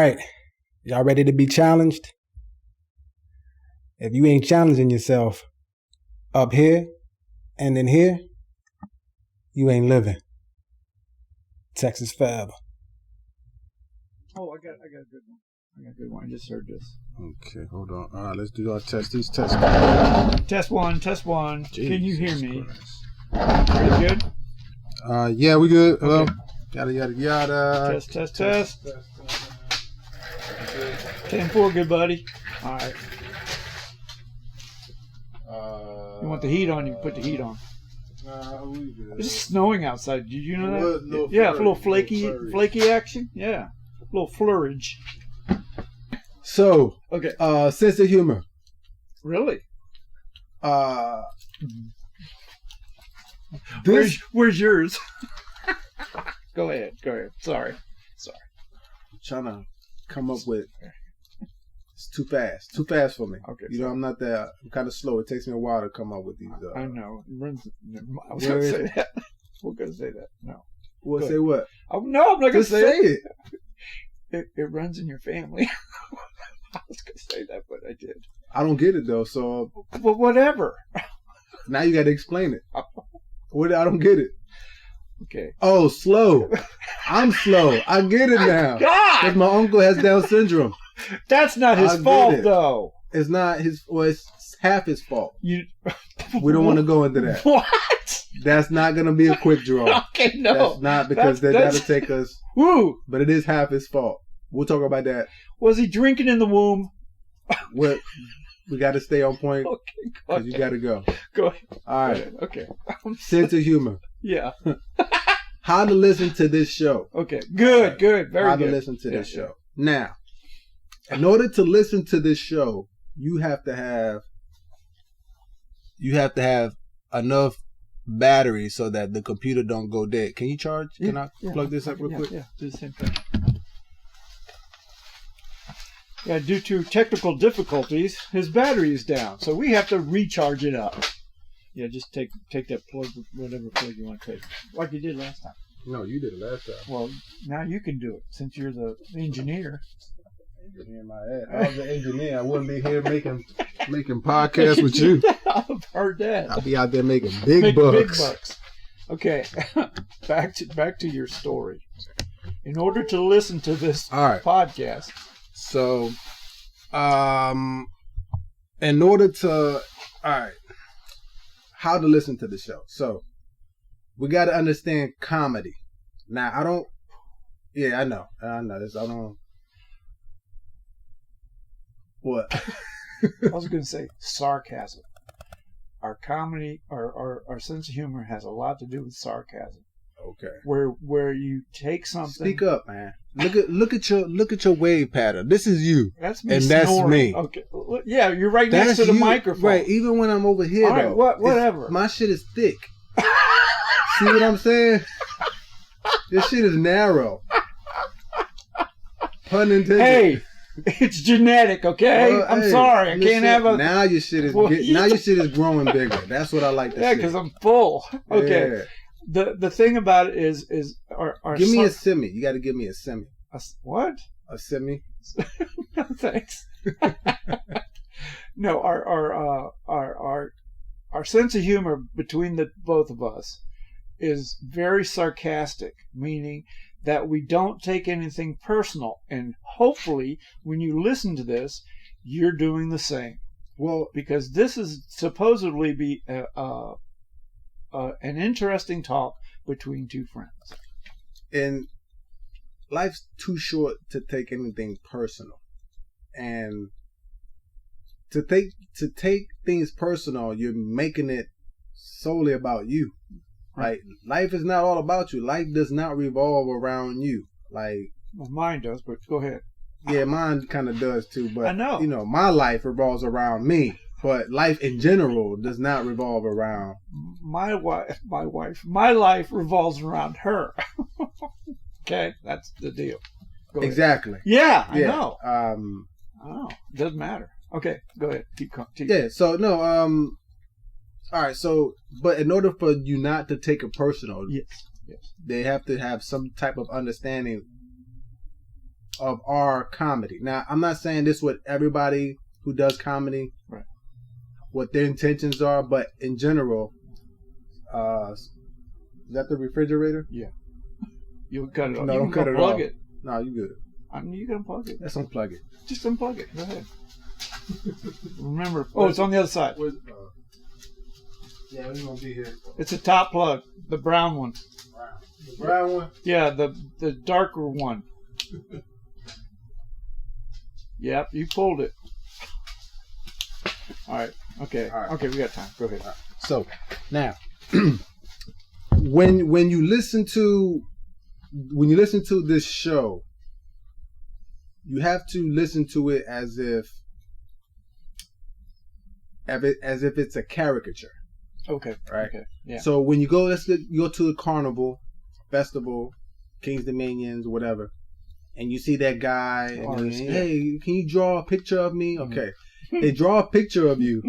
right. Y'all ready to be challenged? If you ain't challenging yourself up here and in here, you ain't living. Texas forever. Oh, I got a good one. I just heard this. Okay, hold on. All right, let's do our test. These tests. Test one. Jesus Can you hear me? Christ. Pretty good? Yeah, we good. Hello. Okay. Yada, yada, yada. Test. 10-4, good buddy. All right. You want the heat on, you can put the heat on. We good. It's snowing outside. Did you know It was that? a little Yeah, a flurry, little flaky action. Yeah, a little flurridge. So, Okay. sense of humor. Really? This Where's yours? Go ahead. Sorry. trying to come up with. It's too fast for me. Okay. You know, I'm not that. I'm kind of slow. It takes me a while to come up with these. I know. I was going to say that. We're going to say that. No. Well, Go say what? Oh, no, I'm not going to Just say say it. it. It runs in your family. I was going to say that, but I did. I don't get it though. So Well, whatever. now you got to explain it. What? I don't get it. Okay. Oh, slow. I'm slow. I get it now. God! Because my uncle has Down syndrome. That's not his I get fault, it. though. It's not his. Well, it's half his fault. You. We don't want to go into that. What? That's not going to be a quick draw. Okay, no. That's not because That's- that'll take us. Woo! But it is half his fault. We'll talk about that. Was he drinking in the womb? We got to stay on point Okay, go because you got to go. Go ahead. All right. Okay. Sense of humor. Yeah. How to listen to this show. Okay. Good. Very How good. to listen to this Yeah. show. Now, in order to listen to this show, you have to have enough battery so that the computer don't go dead. Can you charge? Can I plug this up real quick? Yeah, do the same thing. Yeah, due to technical difficulties, his battery is down, so we have to recharge it up. Yeah, just take that plug, whatever plug you want to take, like you did last time. No, you did it last time. Well, now you can do it since you're the engineer. Engineer my ass. I was an engineer. I wouldn't be here making podcasts with you. I've heard that. I'll be out there making big Big bucks. bucks. Okay, back to your story. In order to listen to this All right. podcast, So, in order to, how to listen to the show. So, we got to understand comedy. Now, I know. This, I don't. What? I was going to say sarcasm. Our comedy, our sense of humor has a lot to do with sarcasm. Okay. Where you take something. Speak up, man. Look at your wave pattern. This is you. That's me. And that's snoring. me. Okay. Yeah, you're right next to the you. microphone. Right. Even when I'm over here, All right, though. whatever. My shit is thick. See what I'm saying? This shit is narrow. Pun intended. Hey, it's genetic, okay? Well, I'm hey, sorry. I listen, can't have a. Now your shit is now your shit is growing bigger. That's what I like to Yeah, see. because I'm full. Okay. Yeah. The thing about it is our Give me a semi. You got to give me a semi. what? A semi. No thanks. No, our sense of humor between the both of us is very sarcastic, meaning that we don't take anything personal, and hopefully when you listen to this, you're doing the same. Well, Because this is supposedly be an interesting talk between two friends. and life's too short to take anything personal, and to take things personal, you're making it solely about you. Like, life is not all about you. Life does not revolve around you. Like, Well, mine does, but go ahead. yeah, mine kind of does too. But I know. you know, my life revolves around me. But life in general does not revolve around. My life revolves around her. Okay, that's the deal. Go ahead. Exactly. Yeah, I Yeah. know. I Oh, doesn't matter. Okay, go ahead. Keep. Yeah. So no. All right. So, but in order for you not to take it personal, Yes. they have to have some type of understanding of our comedy. Now, I'm not saying this with everybody who does comedy, right, what their intentions are, but in general, is that the refrigerator? Yeah. You cut it off. No, You don't can cut it unplug off. it. No, you good. I mean, you can unplug it. Let's unplug it. Just unplug it. Go ahead. Remember. Oh, it's on the other side. Yeah, we're gonna be here. It's a top plug, the brown one. The brown one. Yeah, the darker one. Yep, you pulled it. All right. Okay. All right. Okay, we got time. Go ahead. So now, when you listen to this show, you have to listen to it as if it's a caricature. Okay. Right. Okay. Yeah. So when you go, you go to the carnival, festival, King's Dominions, whatever, and you see that guy, and hey, can you draw a picture of me? Mm-hmm. Okay. They draw a picture of you,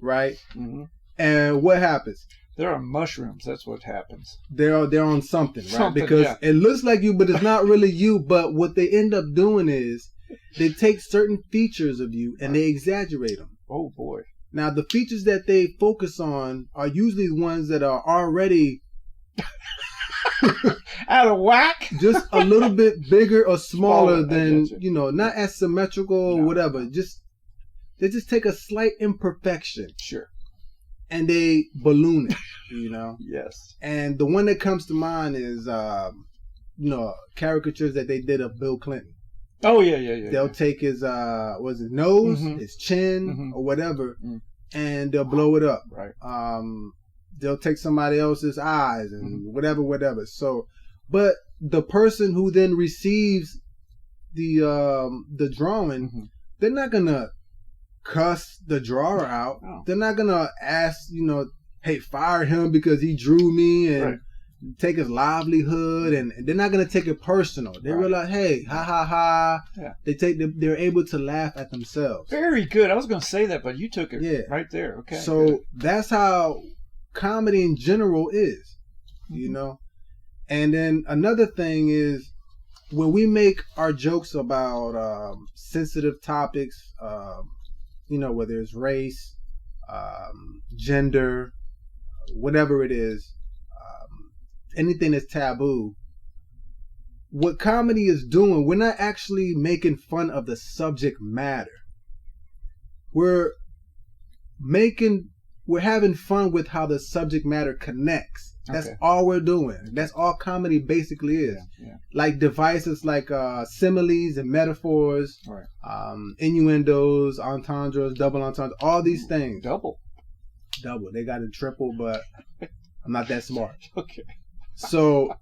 right? Mm-hmm. And what happens? There are mushrooms. That's what happens. They're on something, right? Because it looks like you, but it's not really you. But what they end up doing is they take certain features of you and they exaggerate them. Oh boy! Now the features that they focus on are usually the ones that are already out of whack, just a little bit bigger or smaller than not as symmetrical or whatever. They just take a slight imperfection, sure, and they balloon it. Yes. And the one that comes to mind is caricatures that they did of Bill Clinton. Oh yeah. They'll take his his nose, his chin, or whatever, and they'll blow it up. Right. They'll take somebody else's eyes and whatever. So, but the person who then receives the drawing, they're not gonna cuss the drawer out. Oh. They're not gonna ask, hey, fire him because he drew me and take his livelihood, and they're not gonna take it personal. They realize, hey, ha ha ha. Yeah. They're able to laugh at themselves. Very good. I was gonna say that, but you took it right there. Okay. So that's how comedy in general is, And then another thing is when we make our jokes about sensitive topics, whether it's race, gender, whatever it is, anything that's taboo. What comedy is doing, we're not actually making fun of the subject matter. We're having fun with how the subject matter connects. That's all we're doing. That's all comedy basically is. Yeah. Like devices like similes and metaphors, innuendos, entendres, double entendres, all these things. Double. They got it triple, but I'm not that smart. Okay. So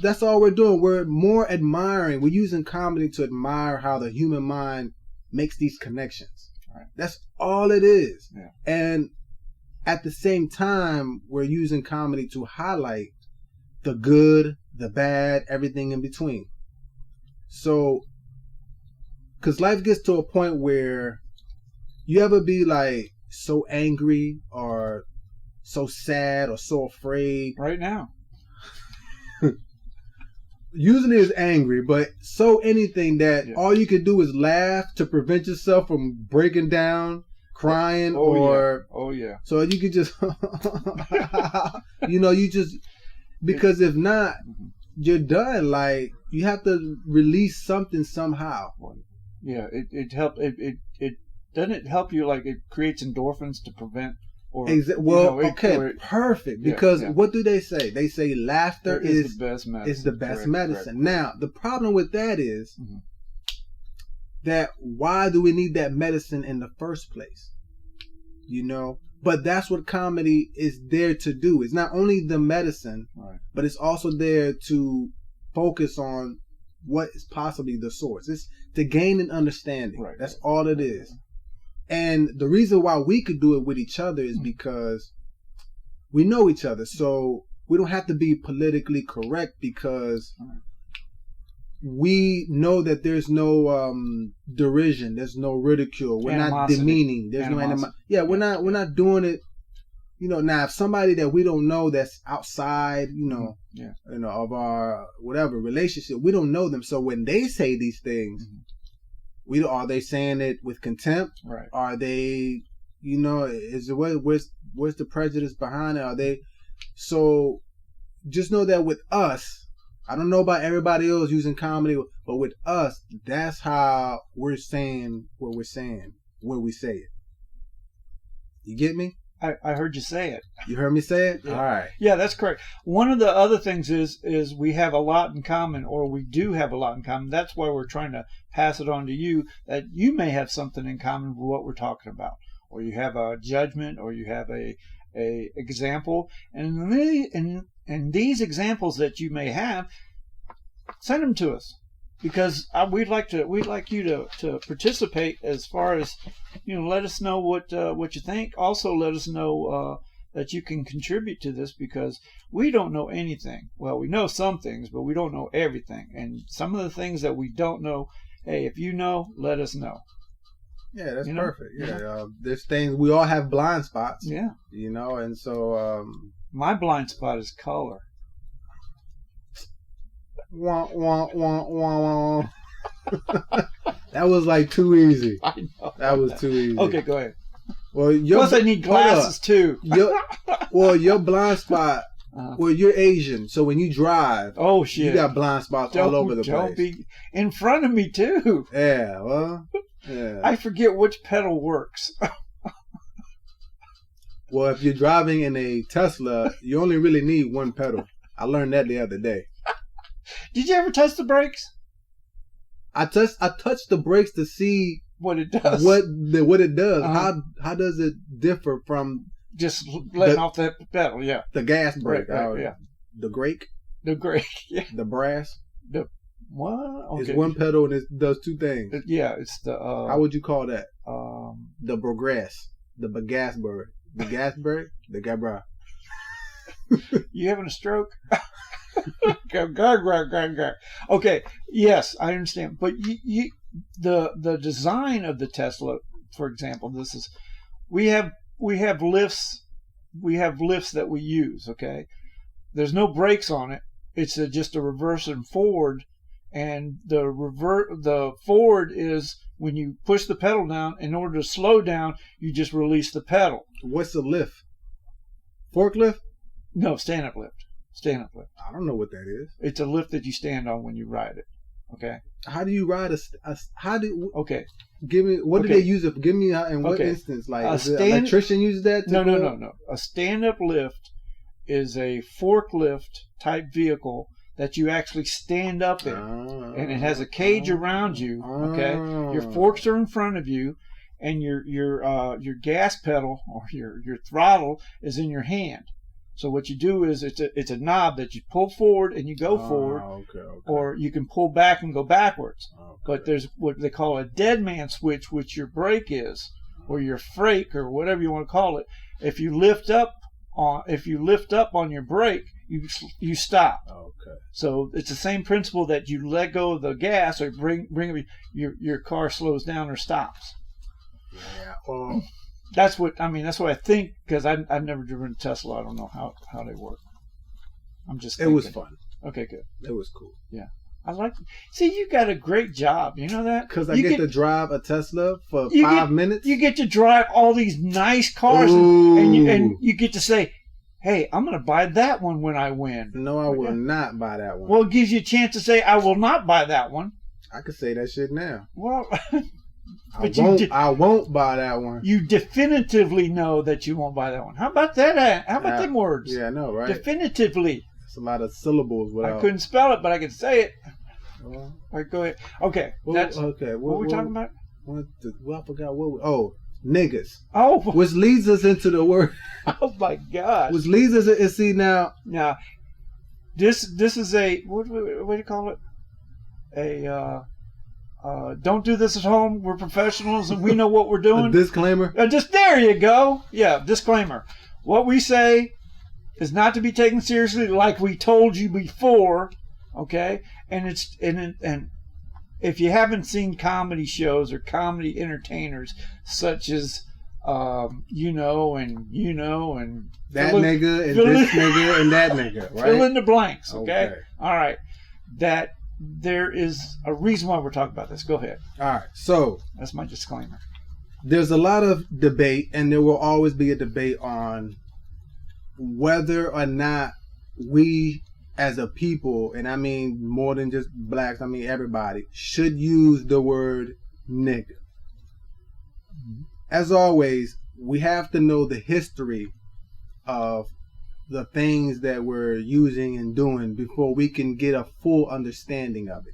that's all we're doing. We're more admiring. We're using comedy to admire how the human mind makes these connections. Right. That's all it is. Yeah. And at the same time, we're using comedy to highlight the good, the bad, everything in between. So, because life gets to a point where you ever be like so angry or so sad or so afraid. Right now. Usually it's angry, but so anything that all you can do is laugh to prevent yourself from breaking down, crying, so you could just because if not, you're done. Like you have to release something somehow. Yeah, it doesn't help you, like it creates endorphins to prevent perfect. Because what do they say? They say laughter is the best medicine. Is the best medicine. Correct. Now the problem with that is that why do we need that medicine in the first place? But that's what comedy is there to do. It's not only the medicine, but it's also there to focus on what is possibly the source. It's to gain an understanding. That's all it is. And the reason why we could do it with each other is because we know each other. So we don't have to be politically correct because we know that there's no derision, there's no ridicule. We're not demeaning. There's no animosity. We're not doing it. now if somebody that we don't know that's outside, of our whatever relationship, we don't know them. So when they say these things, are they saying it with contempt? Right. Are they, where's the prejudice behind it? Are they? So just know that with us, I don't know about everybody else using comedy, but with us, that's how we're saying what we're saying when we say it. You get me? I heard you say it. You heard me say it? Yeah. All right. Yeah, that's correct. One of the other things is we have a lot in common, or we do have a lot in common. That's why we're trying to pass it on to you, that you may have something in common with what we're talking about, or you have a judgment, or you have a example, and these examples that you may have, send them to us, because we'd like you to participate as far as, let us know what you think. Also, let us know that you can contribute to this, because we don't know anything. Well, we know some things, but we don't know everything. And some of the things that we don't know, hey, if you know, let us know. Yeah, that's perfect. Yeah, there's things, we all have blind spots. Yeah. And so my blind spot is color. Wah, wah, wah, wah, wah. That was like too easy. I know. That was too easy. Okay, go ahead. Well, plus I need glasses too. Your blind spot. Well, you're Asian, so when you drive, oh shit, you got blind spots all over the place. Don't be in front of me too. Yeah, well, yeah. I forget which pedal works. Well, if you're driving in a Tesla, you only really need one pedal. I learned that the other day. Did you ever touch the brakes? I touched the brakes to see what it does. What it does. How does it differ from just letting off the pedal? Yeah, the gas brake. Right, yeah, the brake. The brake. Yeah. The brass. The what? Okay. It's one pedal and it does two things. Yeah, it's the. How would you call that? The progress. The gas brake. The gas brake. The gabra. You having a stroke? Okay, yes, I understand. But the design of the Tesla, for example, this is we have lifts that we use. Okay, there's no brakes on it. It's just a reverse and forward, and the forward is when you push the pedal down. In order to slow down, you just release the pedal. What's the lift? Forklift? No, stand-up lift. Stand-up lift. I don't know what that is. It's a lift that you stand on when you ride it. Okay. How do you ride Okay. Give me, what do they use it? Give me in what instance? Like, an electrician uses that? No. A stand-up lift is a forklift type vehicle that you actually stand up in. And it has a cage around you. Okay. Your forks are in front of you, and your gas pedal or your throttle is in your hand. So what you do is it's a knob that you pull forward and you go forward, or you can pull back and go backwards. But there's what they call a dead man switch, which your brake is, or your frake, or whatever you want to call it. If you lift up on your brake, you stop. Okay. So it's the same principle that you let go of the gas or bring your car slows down or stops. Yeah. Well. That's what I think, because I've never driven a Tesla. I don't know how they work. I'm just thinking. It was fun. Okay, good. It was cool. Yeah. See, you got a great job. You know that? Because I get to drive a Tesla for 5 minutes. You get to drive all these nice cars, and you get to say, hey, I'm going to buy that one when I win. No, I will not buy that one. Well, it gives you a chance to say, I will not buy that one. I could say that shit now. Well... I won't buy that one. You definitively know that you won't buy that one. How about that? How about them words? Yeah, I know, right? Definitively. It's a lot of syllables. I couldn't spell it, but I can say it. All right, go ahead. Okay. What were we talking about? I forgot niggas. Oh. Which leads us into the word. Oh, my God. Which leads us to see now. Now, this is a, what do you call it? Don't do this at home. We're professionals and we know what we're doing. A disclaimer. There you go. Yeah, disclaimer. What we say is not to be taken seriously, like we told you before. Okay, and if you haven't seen comedy shows or comedy entertainers such as you know, and That fill in- nigga and fill this in- nigga and that nigga, right? fill in the blanks, okay? Okay. All right. That there is a reason why we're talking about this. Go ahead. All right. So That's my disclaimer. there's a lot of debate, and there will always be a debate on whether or not we as a people, and I mean more than just blacks, I mean everybody, should use the word nigga. As always, we have to know the history of the things that we're using and doing before we can get a full understanding of it.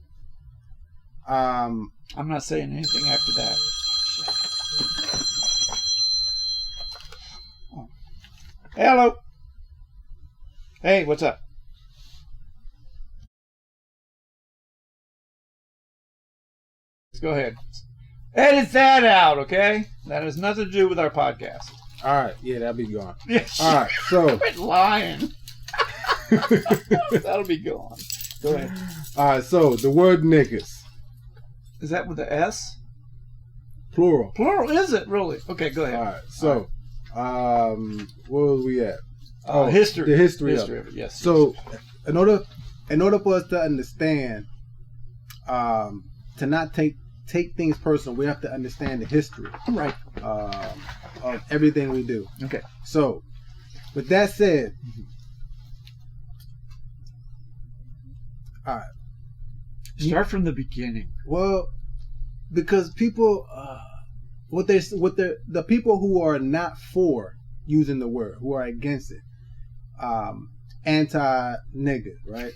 I'm not saying anything after that. Oh. Hello. Hey, what's up? Let's go ahead. Edit that out, okay? That has nothing to do with our podcast. All right, yeah, that'll be gone. Yes. All right, so Quit lying. That'll be gone. Go ahead. all right, so the word niggas, Is that with the S? plural. Plural, is it really? Okay, go All ahead. right, so where was we at? History. The history of of it. it. Yes. So in order for us to understand, to not take things personal, we have to understand the history Right. of everything we do. Okay. So with that said, all right. Start from the beginning. Well, because people, the people who are not for using the word, who are against it, anti-nigga, right?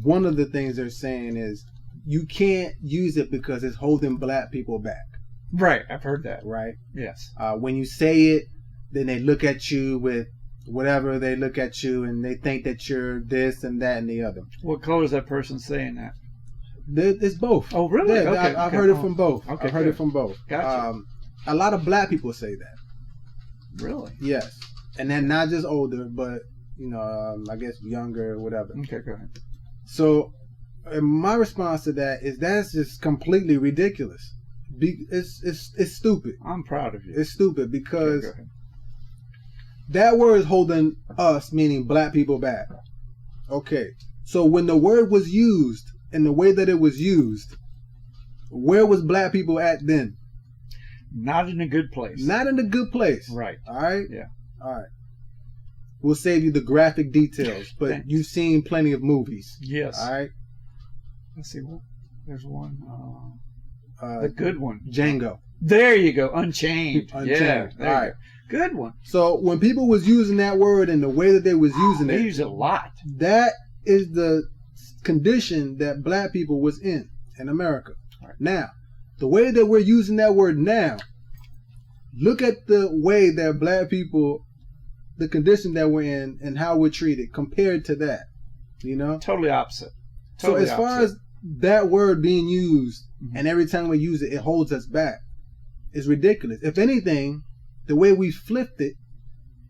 One of the things they're saying is you can't use it because it's holding black people back, Right. I've heard that. right? Yes. When you say it, then they look at you with whatever they look at you, and they think that you're this and that and the other. What color is that person saying that? It's both. Oh, really? Yeah, Okay, I've okay. heard it from both. Okay, I've heard good. it from both. Gotcha. A lot of black people say that. Really? Yes, and then not just older, but I guess younger, whatever. Okay, go ahead. So, and my response to that is that's just completely ridiculous. It's stupid. I'm proud of you. It's stupid because Okay, go ahead. that word is holding us, meaning black people, back. Okay, so when the word was used in the way that it was used, where was black people at then? Not in a good place. Not in a good place. Right. All right? Yeah. All right. We'll save you the graphic details, but Thanks. you've seen plenty of movies. Yes. All right? Let's see. What? There's one. Uh, The good one. Django. There you go. Unchained. Yeah. Unchained. There All you right. go. Good one. So when people was using that word and the way that they was using They it, use it a lot. that is the condition that black people was in America. Right. Now, the way that we're using that word now, look at the way that black people, the condition that we're in and how we're treated compared to that, Totally opposite. So as far as that word being used, Mhm. and every time we use it, it holds us back, it's ridiculous. If anything, the way we flipped it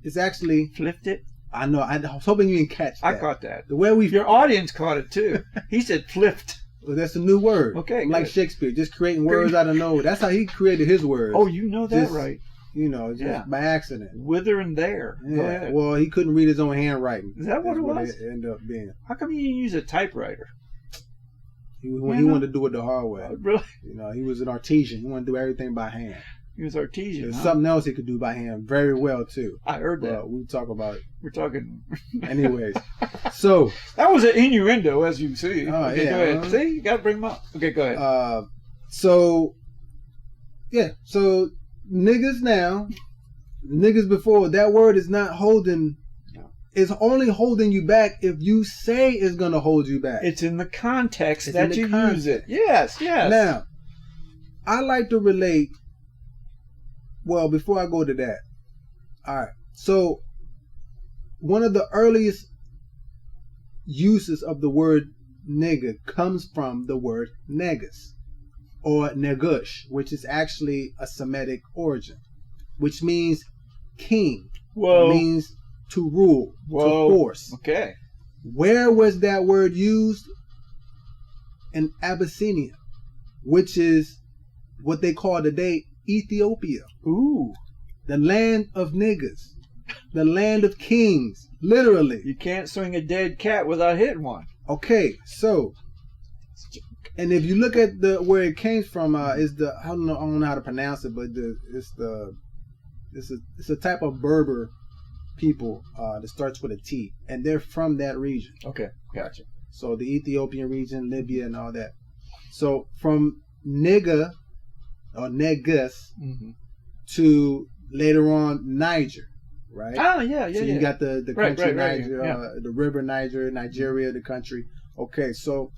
is actually, Flipped it. I know, I was hoping you didn't catch that. I caught that. The way we, Your audience caught it too. He said flipped. well, that's a new word. Okay, I'm like good. Shakespeare, just creating words out of nowhere. That's how he created his words. Oh, you know that Just- right. Just Yeah. by accident. Wither and there. Go Yeah. ahead. Well, he couldn't read his own handwriting. Is that what That's it was? It ended up being. How come you didn't use a typewriter? He wanted to do it the hard way. Really? He was an artisan. He wanted to do everything by hand. He was artesian. There's Huh? something else he could do by hand very well too. I heard that. But we talk about it. We're talking. Anyways, so That was an innuendo, as you see. Oh, Okay, yeah, go ahead. huh? See, you got to bring them up. Okay, go ahead. so niggas now, niggas before, that word is not holding. No. It's only holding you back if you say it's gonna hold you back. It's in the context It's that in the you use context. it. Yes, yes. Now, I like to relate. Well, before I go to that, all right. So, one of the earliest uses of the word nigga comes from the word negus or negush, which is actually a Semitic origin, which means king. Whoa. It means to rule, Whoa. to force. Okay. Where was that word used? In Abyssinia, which is what they call today Ethiopia. Ooh. the land of niggas, the land of kings, literally. You can't swing a dead cat without hitting one. Okay, so, and if you look at where it came from, is the I don't know how to pronounce it, but it's a type of Berber people that starts with a T, and they're from that region. Okay, gotcha. So the Ethiopian region, Libya, and all that. So from nigga or negus to later on Niger, right? Oh yeah. So you got the country Niger, yeah. the river Niger, Nigeria, the country. Okay, so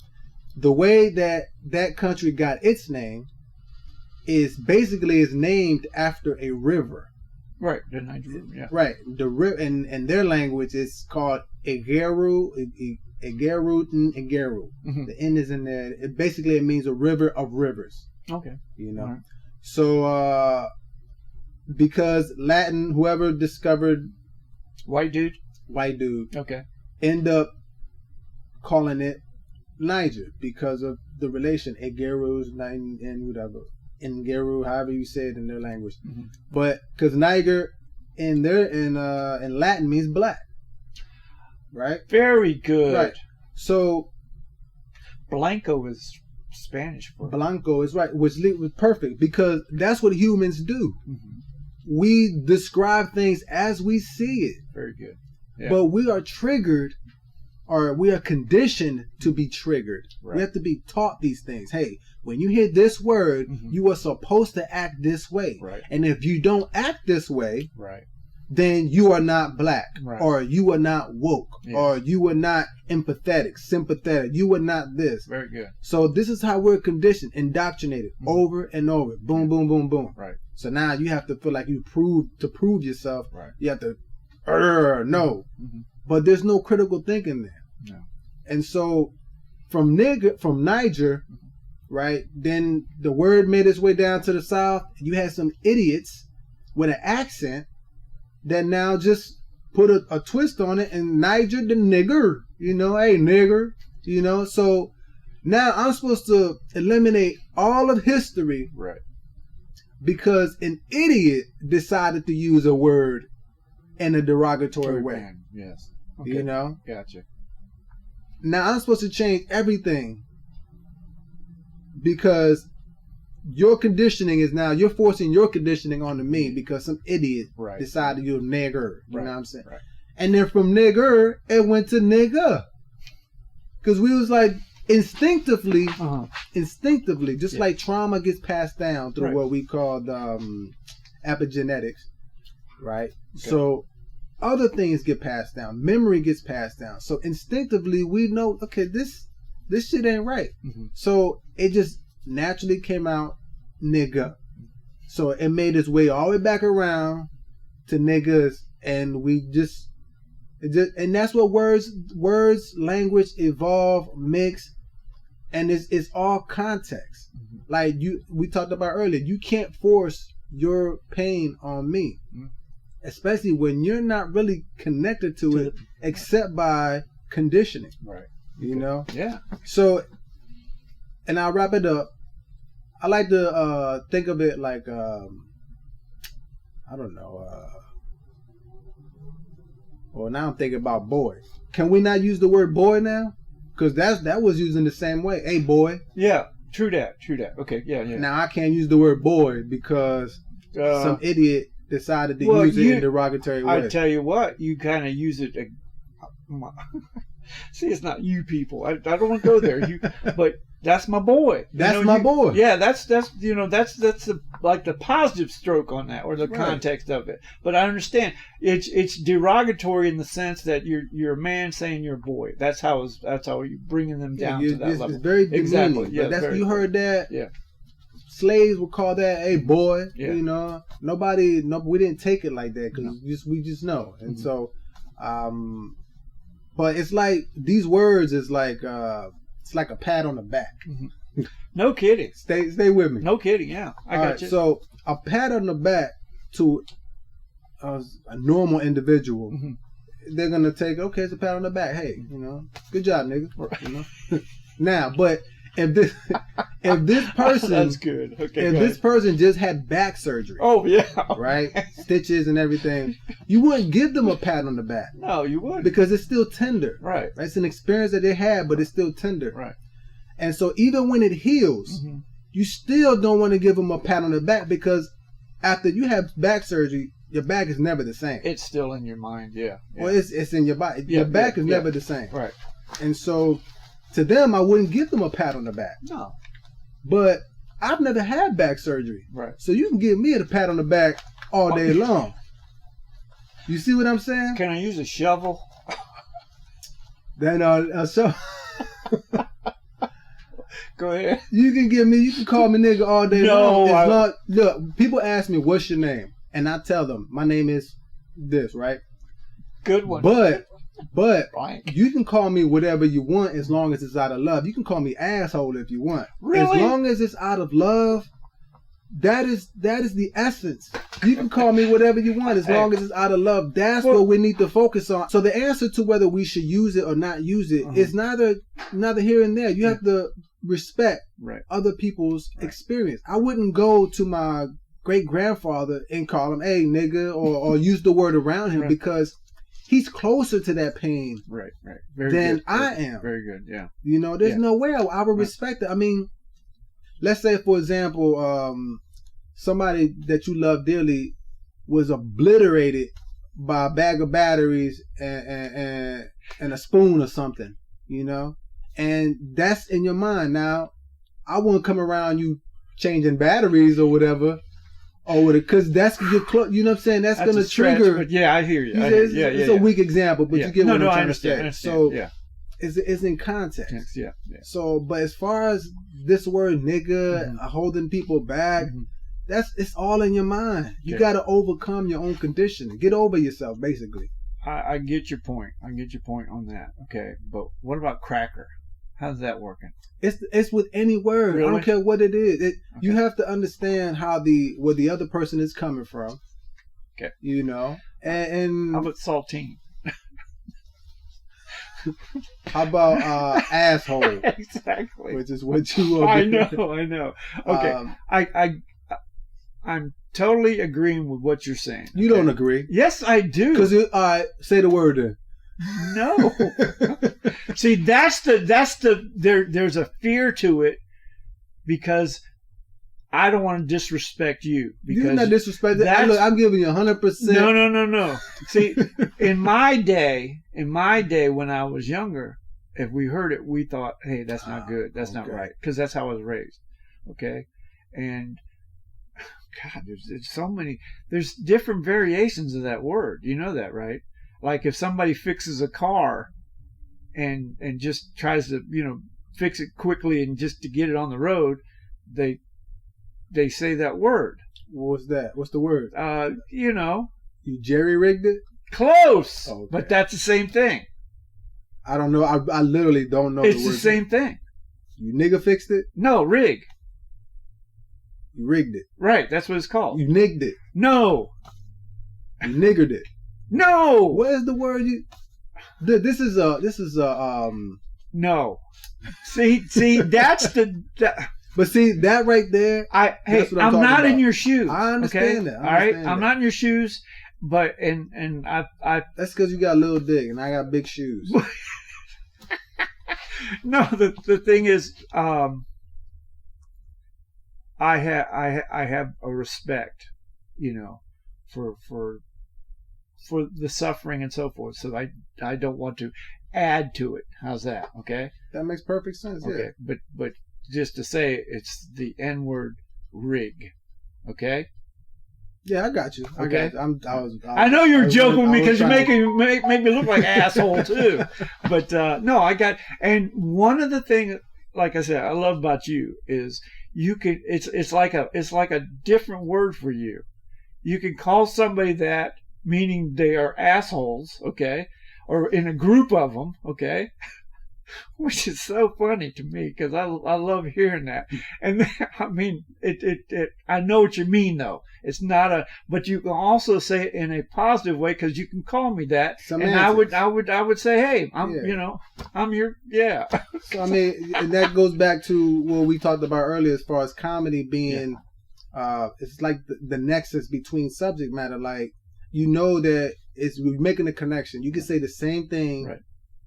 the way that country got its name is basically named after a river. Right, the Niger, yeah. Right, the river in their language it's called Egeru, Egeruten, Egeru. The N is in there. It means a river of rivers. Okay. You know, Right. so because Latin, whoever discovered White dude. Okay, end up calling it Niger because of the relation Egerus and whatever. Ngeru, however you say it in their language, but because Niger in Latin means black, right? Very good. Right. So Blanco is Spanish for Blanco is right, which was perfect because that's what humans do. We describe things as we see it. Very good. Yeah. But we are triggered, or we are conditioned to be triggered. Right. We have to be taught these things. Hey, when you hear this word, you are supposed to act this way. Right. And if you don't act this way, Right. then you are not black, Right. or you are not woke, or you are not empathetic, sympathetic. You are not this. Very good. So this is how we're conditioned, indoctrinated over and over. Boom, boom, boom, boom. Right. So now you have to feel like you prove yourself. Right. You have to, no. But there's no critical thinking there. No. And so from Niger, right, then the word made its way down to the south. You had some idiots with an accent that now just put a twist on it, and Niger the nigger, you know, hey nigger, you know. So now I'm supposed to eliminate all of history, Right. because an idiot decided to use a word in a derogatory way. Man. Yes. Okay. You know? Gotcha. Now I'm supposed to change everything because your conditioning is now, you're forcing your conditioning onto me because some idiot decided you're a nigger. You know what I'm saying? Right. And then from nigger, it went to nigga. Because we was like instinctively, just like trauma gets passed down through what we call epigenetics, right? Okay. So other things get passed down. Memory gets passed down. So instinctively we know, okay, this shit ain't right. So it just naturally came out nigga. So it made its way all the way back around to niggas, and and that's what words, language evolve, mix, and it's all context. Like we talked about earlier, you can't force your pain on me. Especially when you're not really connected to it except by conditioning. Right. You know? Yeah. So, and I'll wrap it up. I like to think of it like, I don't know. Well, now I'm thinking about boy. Can we not use the word boy now? Because that was used in the same way. Hey, boy. Yeah. True that. Okay. Yeah. Now I can't use the word boy because some idiot decided to use it in a derogatory way. I tell you what, you kind of use it. See, it's not you people. I don't want to go there. But that's my boy. That's my boy. Yeah, that's like the positive stroke on that, or the context of it. But I understand it's derogatory in the sense that you're a man saying you're a boy. That's how you're bringing them down to that level. It's very demeaning. Exactly. Yeah, but you heard that. Yeah. Slaves would call that, hey boy, you know. We didn't take it like that because we just know. And so, but it's like these words is like it's like a pat on the back. No kidding. Stay with me. No kidding. Yeah, I got you. So a pat on the back to a normal individual, they're gonna take, okay, it's a pat on the back. Hey, you know, good job, nigga. You know. Now, but if this person, That's good. Okay. if go this ahead. person just had back surgery, Oh yeah. right, stitches and everything, you wouldn't give them a pat on the back No, you wouldn't. because it's still tender. Right. It's an experience that they had, but it's still tender. Right. And so even when it heals, Mhm. you still don't want to give them a pat on the back because after you have back surgery, your back is never the same. It's still in your mind. Yeah. Yeah. Well, it's in your body. Yeah, Your back yeah, is yeah. never the same. Right. And so to them, I wouldn't give them a pat on the back. No. But I've never had back surgery. Right. So you can give me a pat on the back all day long. You see what I'm saying? Can I use a shovel? Then so Go ahead. you can call me nigga all day No, long. Look, people ask me, what's your name? And I tell them, my name is this, right? Good one. But Blank. you can call me whatever you want as long as it's out of love. You can call me asshole if you want. Really? As long as it's out of love, that is the essence. You can call me whatever you want as long as it's out of love. That's what we need to focus on. So the answer to whether we should use it or not use it is neither here and there. You have to respect other people's experience. I wouldn't go to my great grandfather and call him, hey nigga, or use the word around him because he's closer to that pain than good. I am. Very good, yeah. You know, there's no way I would respect it. I mean, let's say, for example, somebody that you love dearly was obliterated by a bag of batteries and a spoon or something, you know? And that's in your mind. Now, I won't come around you changing batteries or whatever. Because that's you know what I'm saying. That's going to trigger. But yeah, I hear you. It's a weak example, but you get what I'm trying to say. I understand. So it's in context. Yeah. So, but as far as this word nigga holding people back, it's all in your mind. You got to overcome your own conditioning. Get over yourself, basically. I get your point. I get your point on that. Okay, but what about cracker? How's that working? It's with any word. Really? I don't care what it is. You have to understand where the other person is coming from. Okay. You know, and how about saltine? How about asshole? Exactly. Which is what you. I know. Okay. I'm totally agreeing with what you're saying. You don't agree? Yes, I do. Because say the word then. No. See, there's a fear to it because I don't want to disrespect you. Because you're not disrespecting. Look, I'm giving you 100%. No. See, in my day when I was younger, if we heard it, we thought, hey, that's not good. That's not right. Because that's how I was raised. Okay. And God, there's different variations of that word. You know that, right? Like if somebody fixes a car and just tries to, fix it quickly and just to get it on the road, they say that word. What's that? What's the word? You jerry-rigged it? Close. Okay. But that's the same thing. I don't know. I literally don't know. It's the same thing. You nigga fixed it? No, rig. You rigged it. Right, that's what it's called. You nigged it. No. You niggered it. No. What is the word you? This is No. See, that's But see that right there. I'm not in your shoes. I understand that. All right, I'm not in your shoes, but and I. That's because you got a little dick and I got big shoes. No, the thing is, I have a respect, for the suffering and so forth. So I don't want to add to it. How's that? Okay. That makes perfect sense. Okay, yeah. but just to say it's the N-word rig. Okay. Yeah, I got you. Okay. I know you're joking with me because you make me look like an asshole too. But no, I got. And one of the things, like I said, I love about you is you could. It's like a different word for you. You can call somebody that, meaning they are assholes. Okay. Or in a group of them. Okay. which is so funny to me because I love hearing that. And I mean, I know what you mean though. It's not but you can also say it in a positive way because you can call me that, Semantics. and I would say, hey, I'm I'm your So I mean, and that goes back to what we talked about earlier as far as comedy being, it's like the nexus between subject matter. Like, that we're making a connection. You can say the same thing. Right.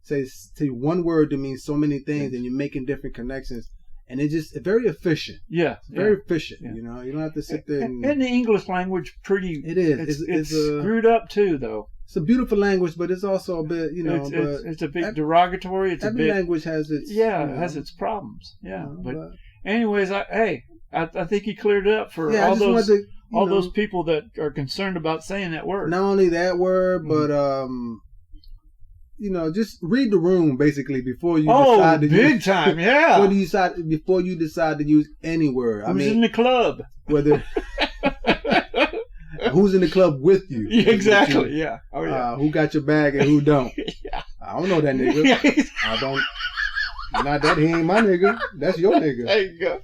Say one word to mean so many things, and you're making different connections, and it's very efficient. Yeah, it's very efficient. Yeah. You don't have to sit there. And the English language, it is. It's screwed up too, though. It's a beautiful language, but it's also a bit, it's a bit derogatory. Every language has its has its problems. Yeah, but anyways, I think he cleared it up for all those people that are concerned about saying that word. Not only that word, but just read the room basically before you decide to use time, yeah. Before you decide to use any word. Who's in the club? Whether who's in the club with you? Exactly. Yeah. Oh yeah. Who got your bag and who don't? Yeah. I don't know that nigga. I don't. Not that he ain't my nigga. That's your nigga. There you go.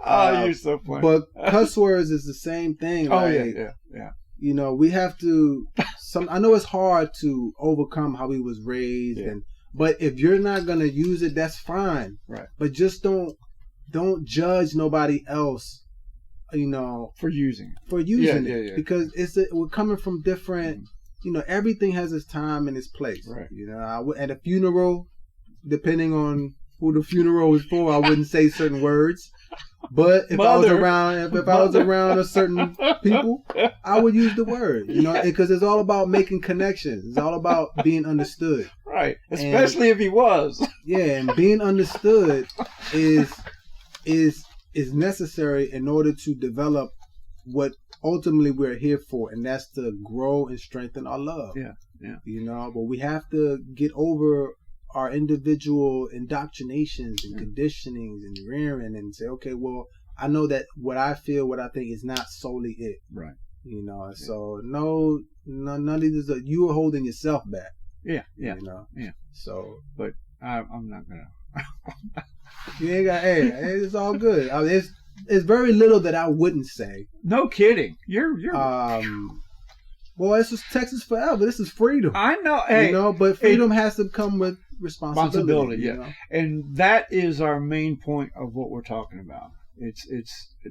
Oh, you're so funny. But cuss words is the same thing. Oh like, yeah. We have to. I know it's hard to overcome how he was raised, but if you're not gonna use it, that's fine. Right. But just don't judge nobody else. For using it because we're coming from different. Everything has its time and its place. Right. At a funeral, depending on who the funeral is for, I wouldn't say certain words. But if I was around a certain people, I would use the word, because it's all about making connections. It's all about being understood. Right. Especially if he was. Yeah, and being understood is necessary in order to develop what ultimately we're here for, and that's to grow and strengthen our love. Yeah. But we have to get over our individual indoctrinations and conditionings and rearing and say, okay, well, I know that what I feel, what I think is not solely it. Right. So no, none of this, you are holding yourself back. Yeah. Yeah. So, but I'm not gonna. You ain't got. Hey, it's all good. It's very little that I wouldn't say. No kidding. You're. Well, this is Texas forever. This is freedom. I know. Hey, but freedom has to come with responsibility. Yeah. And that is our main point of what we're talking about. It's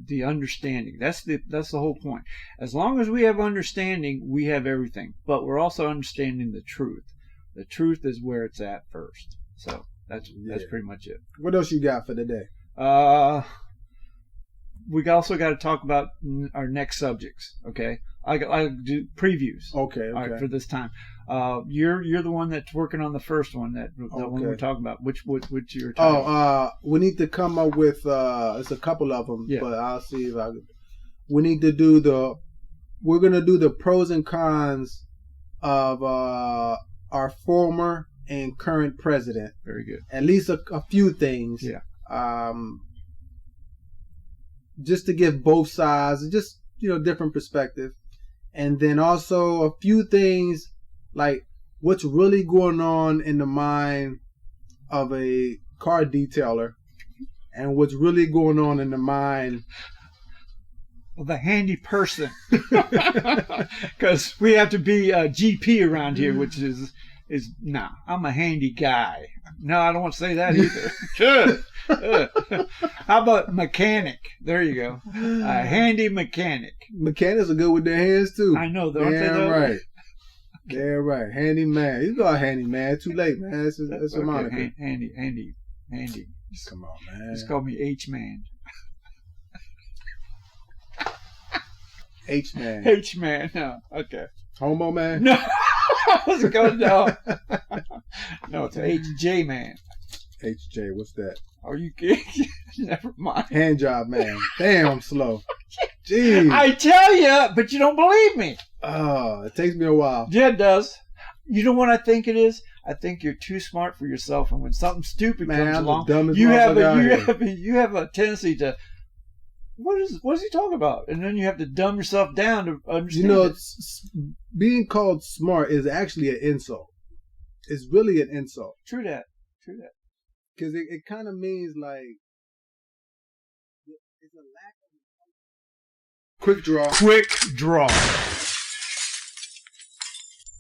the understanding. That's the whole point. As long as we have understanding, we have everything. But we're also understanding the truth. The truth is where it's at first. So that's pretty much it. What else you got for today? We also got to talk about our next subjects. Okay. I do previews. Okay. All right, for this time. You're the one that's working on the first one, the one we're talking about. Which you're talking about? We need to come up with it's a couple of them, but I'll see if we need to we're gonna do the pros and cons of our former and current president. Very good. At least a few things. Yeah. Just to give both sides, just different perspective. And then also a few things like what's really going on in the mind of a car detailer and what's really going on in the mind of a handy person. Because we have to be a GP around here, which is I'm a handy guy. No, I don't want to say that either. How about mechanic? There you go. A handy mechanic. Mechanics are good with their hands too. I know. Aren't they though? Right. Yeah, right. Handy man. You got a handy man. Too late, man. That's a moniker. Handy. Come on, man. Just call me H-Man. H-Man. H-Man. No. Okay. Homo man? No. I was going no. No, it's HJ man. HJ, what's that? Are you kidding? Never mind. Hand job man. Damn, I'm slow. Jeez. I tell you, but you don't believe me. Oh, it takes me a while. Yeah, it does. You know what I think it is? I think you're too smart for yourself, and when something stupid comes along, you have a tendency to. What is he talking about? And then you have to dumb yourself down to understand. Being called smart is actually an insult. It's really an insult. True that. True that. Because it kind of means like it's a lack of quick draw. Quick draw.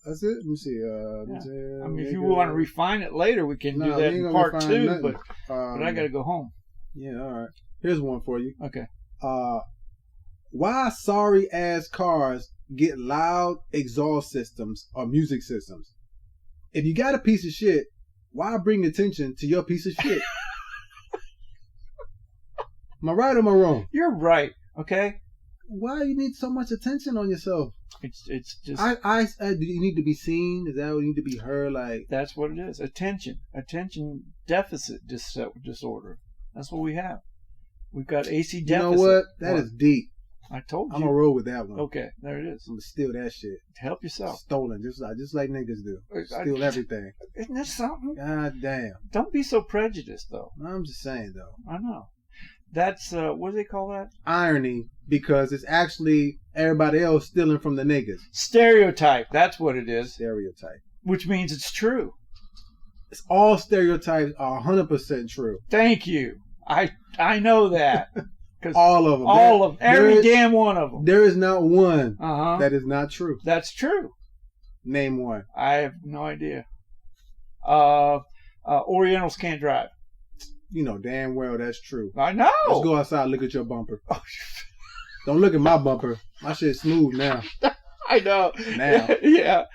That's it. Let me see. I mean, if you want to refine it later, we can do that in part 2. But I got to go home. Yeah, all right. Here's one for you. Okay. Why sorry ass cars get loud exhaust systems or music systems? If you got a piece of shit, why bring attention to your piece of shit? Am I right or am I wrong? You're right. Okay. Why you need so much attention on yourself? It's just. Do you need to be seen? Is that what you need to be heard? Like that's what it is. Attention deficit disorder. That's what we have. We've got AC deficit. You know what? That is deep. I told you. I'm gonna roll with that one. Okay, there it is. I'm gonna steal that shit. Help yourself. Stolen, just like niggas do. Steal everything. Isn't that something? God damn. Don't be so prejudiced, though. I'm just saying, though. I know. That's what do they call that? Irony, because it's actually everybody else stealing from the niggas. Stereotype. That's what it is. Stereotype. Which means it's true. It's all stereotypes are 100% true. Thank you. I know that. All of them. All of them. Every damn one of them. There is not one that is not true. That's true. Name one. I have no idea. Orientals can't drive. You know damn well that's true. I know. Let's go outside and look at your bumper. Don't look at my bumper. My shit's smooth now. I know. Now. Yeah.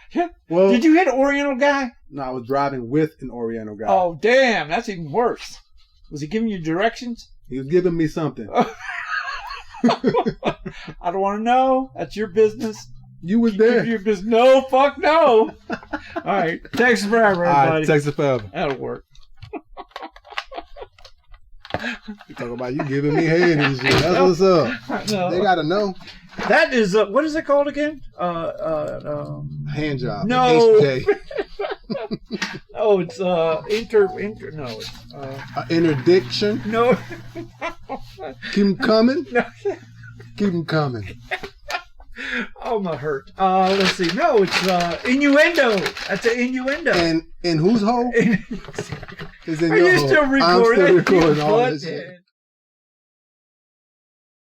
Well, did you hit an Oriental guy? No, I was driving with an Oriental guy. Oh, damn. That's even worse. Was he giving you directions? He was giving me something. I don't want to know. That's your business. You was there. Your business. No, fuck no. All right. Texas forever, everybody. All right, Texas forever. That'll work. You talk about you giving me head and shit. That's what's up. No. They gotta know. That is what is it called again? Hand job. No. Oh, it's no, it's interdiction. No. Keep them coming. No. Keep them coming. Oh, my hurt. Let's see. No, it's innuendo. That's an innuendo. And in whose hole? Is in Are your you hole. still recording? I'm still recording all this shit.